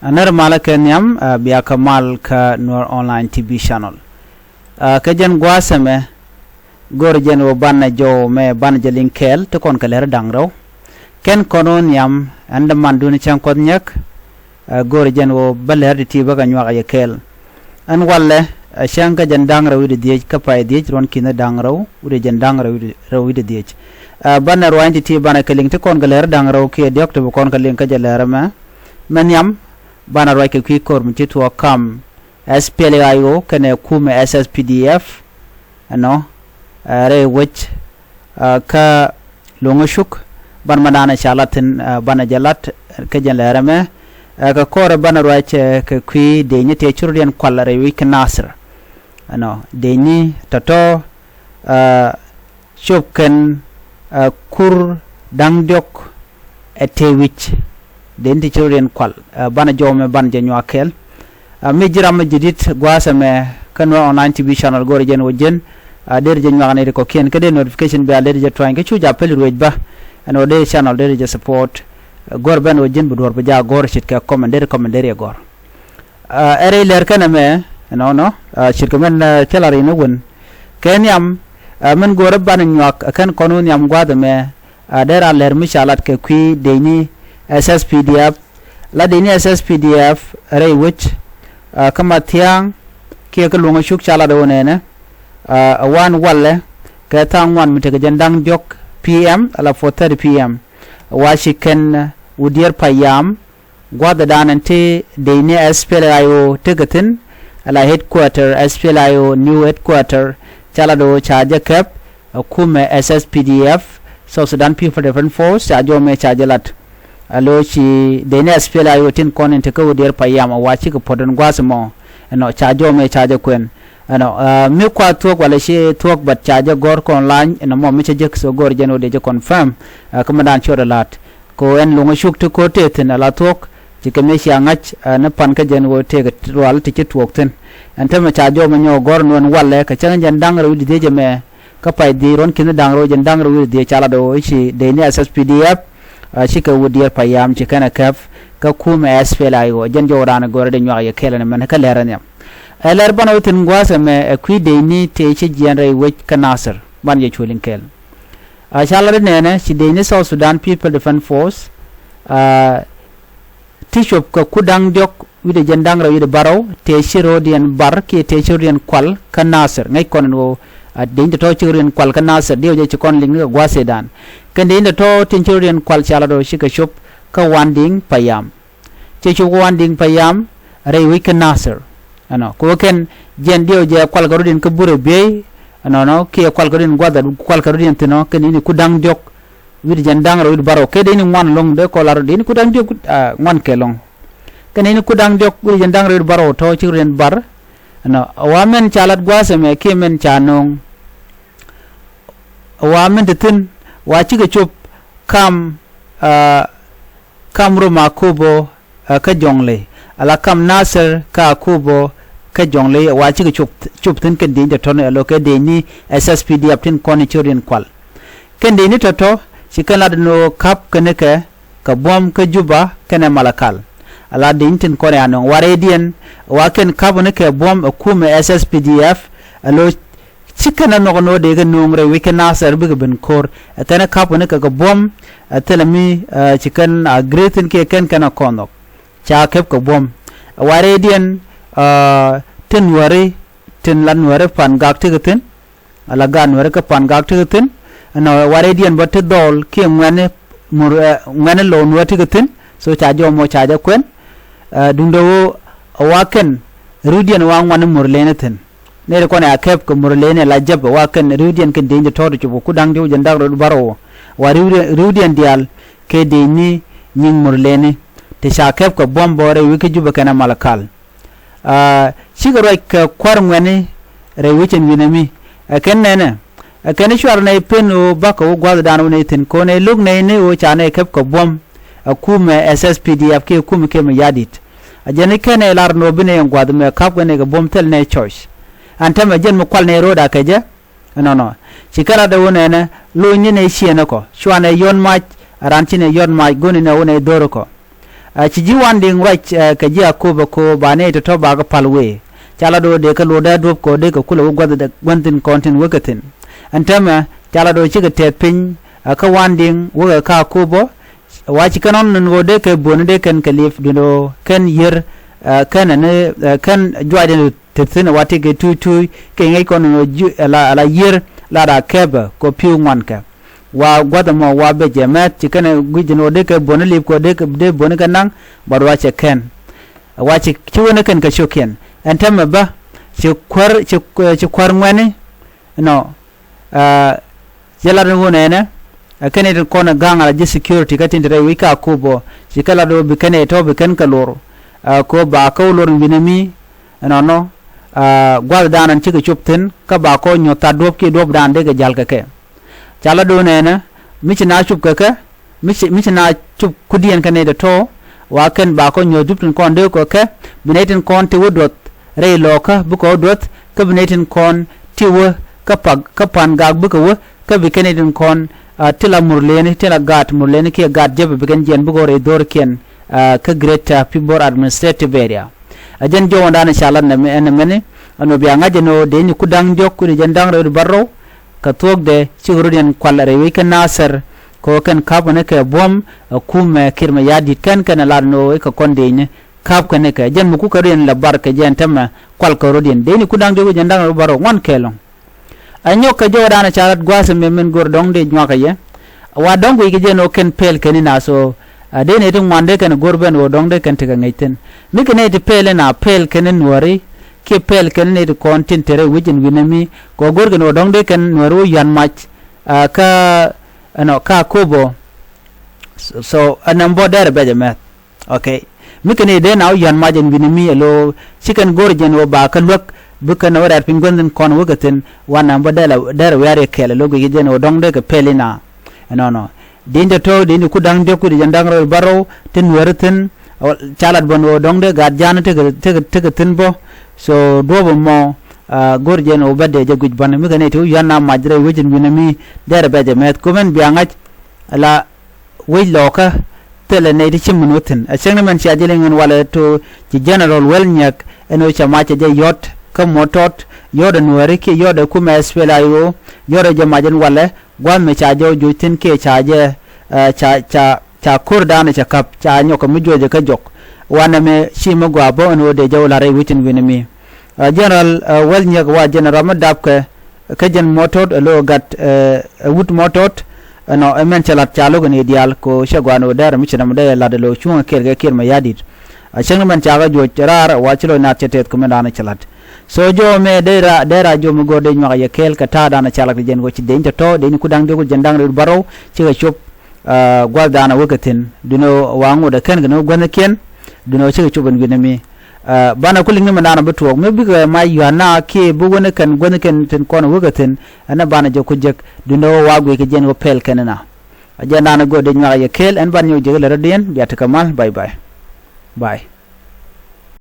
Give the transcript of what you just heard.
anar malaken yam biya kamal ka Nuer online TV channel ka jen gwasame gor jen wo banna jo me ban jelin kel to kon kaler dangraw ken konon yam anda manduni chan kodnyak gor jen wo baler di tiba ga nywa ya kel an walle shanka jen dangraw wi de ka pay de ron kina dangraw wi jen dangraw wi de banna roanti tiba na keling to kon kaler dangraw ke diok to kon kaling ka jelera ma men yam bana roike ki kormiti to kam SPLAIO kene kume SSPDF ano re which ka longoshuk ban manana shalatin bana jalat ke jalarame ka kore bana roike ke ki de ni te churdian kwalare wik nasr ano de ni tato shupken kur dangdok etewich den ti children kwal bana jome ban je nyakel mi jiram jidit gwasame kanwa online TV channel gore jen wojen der je nyagane ko ken kede notification be der je trying ke chuja pel ruj ba ano de channel der je support gor ben wojen bu dor ba ja gor shit ka commander ya gor ere ler kana me no shit ko men telari no won ken yam men gor ban nyak kan konun yam gwadame der ler mi shalat ke kui de ni SSPDF la deni SSPDF ray which kama tiang ke ka lunga shuk chala do ne wan walle ka tang wan mitega jandang jok PM ala 4:30 PM washiken udier payam gwada danante deni SPLAIO tegatin ala headquarter SPLAIO new headquarter chala do charge cap kume SSPDF South Sudan People Defense Force chajo me chajalat alo chi dene SPLAIO tin konin te ko der payam wachi ko podon gwasmo no chajo me chajo kwen no mi kwa tok wala shi tok bat chajo gor ko online no mo mi chaje so gor jeno de je confirm komandan chora lat ko en lunga shuk to ko te tin ala tok ti ke me sha ngach na pan ka jen wo te wal ti ke tok tin anta me chajo me nyo gor non walle ka chan jan dangro de je me ka pay di ron kin dangro jan dangro de chala do shi dene SSPDF shika wudier payam chikana kaf ka kuma SPLAIO jen jorana gore de nyaa kelene men ka leran yam eler bana utin gwasa me kwi de ni te chi jenre wech kanasir ban ye chulin kel shalare nene si de ni South Sudan People Defense Force tishop ka kudang diok wide jendang ra wide baraw te shiro dien bar ke te shirien kwal kanasir ngai konen wo de to chirien kwal kanasir dio je chikon ling gwase dan kende inde to tin children kwal chala do shika shop ka wanding payam che chu wanding payam re week nasir ano ko ken jen dio je kwal garudin ka bure be ano no ke kwal garudin gwada kwal garudin tino ken ni kudang diok wir jen dang ro baro ke de ni wan long de ko lar de ni kudang diok wan ke long ken ni kudang diok wir jen dang ro baro to children bar ano awamen chalat gwase me ke men chanong awamen de tin wachi ga chup kam kamruma akobo ka jongle ala kam nasir ka akobo ka jongle wachi ga chup tin ken din de ton alo ke de ni SSPDF tin koni churian kwal ken de ni toto sikala no kap kene ke ka bom ka juba kene malakal ala din tin kone anon waredian wa ken kap ne ke bom akume SSPDF alo chikana no de ga nungre wikena ser big ben kor atana kapone ka bom atelami chikan greatin ke ken kana konok cha kep ko bom waredian tin wari tin lan wari pan gak tigatin ala gan wari ka pan gak tigatin no waredian bot dol ke ngane ngane lo no tigatin so cha jo mo cha ja kwen dundo waken rudian wa ngane murlenetin ne ko ne akep ko murlene la jab wa kan rudian ke de to to ku dang dio janda ro baro wa rudian dial ke de ni nying murlene te sha akep ko bombore wiki juba kana malakal sigaro ek kwar ngene re wichen winami ken nene ken shwar ne peno bako gwad danu ne tin ko ne lug ne ne o cha ne akep ko bom akume SSPDF ke kume ke me yadit ajene ken e lar no bine gwad me kap ne ga bom tel ne choice antama jen mo kwal ne roda keje no chikara da wona ne lo ni ne shiena ko shwane yon ma ranchi ne yon ma goni ne wona doro ko ci ji wanding ruac ka ji akobo ko bane to ba ga palwe chala do de ka lo da do ko de ka kula gwada da gwantin kontin wakatin antama chala do ci ga tet pin ka wanding wa ka akobo wa ci kanon no de ka bon de kan kalif do kan yer kan ne kan jwade tetsin wati ke tu ke ngai kon no la yer la da keba ko piu ngwanka wa gwada mo wa be jemet ci kan gujino de ka bon lip ko de bon ka nang bar wa ce kan wa ci wona kan ka shoken antama ba ci kwar ngwani no jela do ne kene de kona ganga la security ka tindre wi ka kubo ci kala do bi kene to bi kan ka lor ko ba ko lor binami no gwal danan ci ga chupten ka ba ko nyota dob ki dob dan de ga jal ka ke chala do ne na mi ci na chup ka mi ci na chup kudian kane de to wa ken ba ko nyo dupten kon de ko ke binetin kon te wodot re loka bu ko dot ka binetin kon ti wo ka pan ga bu ko ka bi kene din kon tila murleni tila gat murleni ki gat jebe bigen jen bu go re dor ken ka great people administrative area ajen jo wanda na shalan na mene ano biya ngaje no de ni kudang jokku de jandang re barro ka tok de sigurudien kwalare wi kan nasar ko kan kabone ka bom kume kirma yadi kan larno ka konde ni kap kan ka jen mu ku ka ren la barka jen tamma kwal ka rodien de ni kudang jokku jandang re barro ngon kelong anyo ka jo dana charat gwasa men gor dong de nyaka ye wa dong wi ge no ken pel ken na so de ne tung mande ken gor ben wo dong de ken te ngaiten mi ken ne pel na pel ken nuori ke pel ken ne de kontin tere wijin winami ko gor gen wo dong de ken nuoro yan mach ka ano ka kobo so anambo der be jamet okay mi ken de na yan majin winami elo chicken gor gen wo ba ka lok bukan ora pingon kon wagatin wana badala dar ware kele logo yeden o dongde ka pelina no dinde to dinde kudang de ku jandang ro baro tin werten chalat bon o dongde ga janate te tinbo so dobo mo gorjen o badde jaguj ban mi gane to yanna majre wejin winami der beje met komen biangaj ala wey loka tele ne di chimun wotin a sengna man chajelen wala to ci general welnyak eno chamache je yot ka motot yoda nuari ke yoda kuma spelayo yoda jamajen wala gwa me chajo jutin ke chaje cha kurdana cha kap cha nyoko mijoje ka jok wana me shima gwa bo no de jawlare witin winami general welnya wa general madap ka jen motot lo gat wut motot no emen chalat chalo gni ideal ko shagwano dar mi chana made la de lo chunga kerga kirma yadit a changna man chaga jo charar wa chilo na chetet ko mendana chalat so jo me dera jo mo gode nyaka ye kel ka tada na chalak jen go ci denja to de ni kudang de ko jendang re baro ci ga chop gwal dana wakatin duno wango da kan gno gwana ken duno ci ga choban ginami bana kulin ma dana beto me biga ma yana ke bu gwana kan ten kono wakatin ana bana jo ko jek duno wago ke jen go pel kenana ajana na gode nyaka ye kel en ban yo je la radien biata kamal bye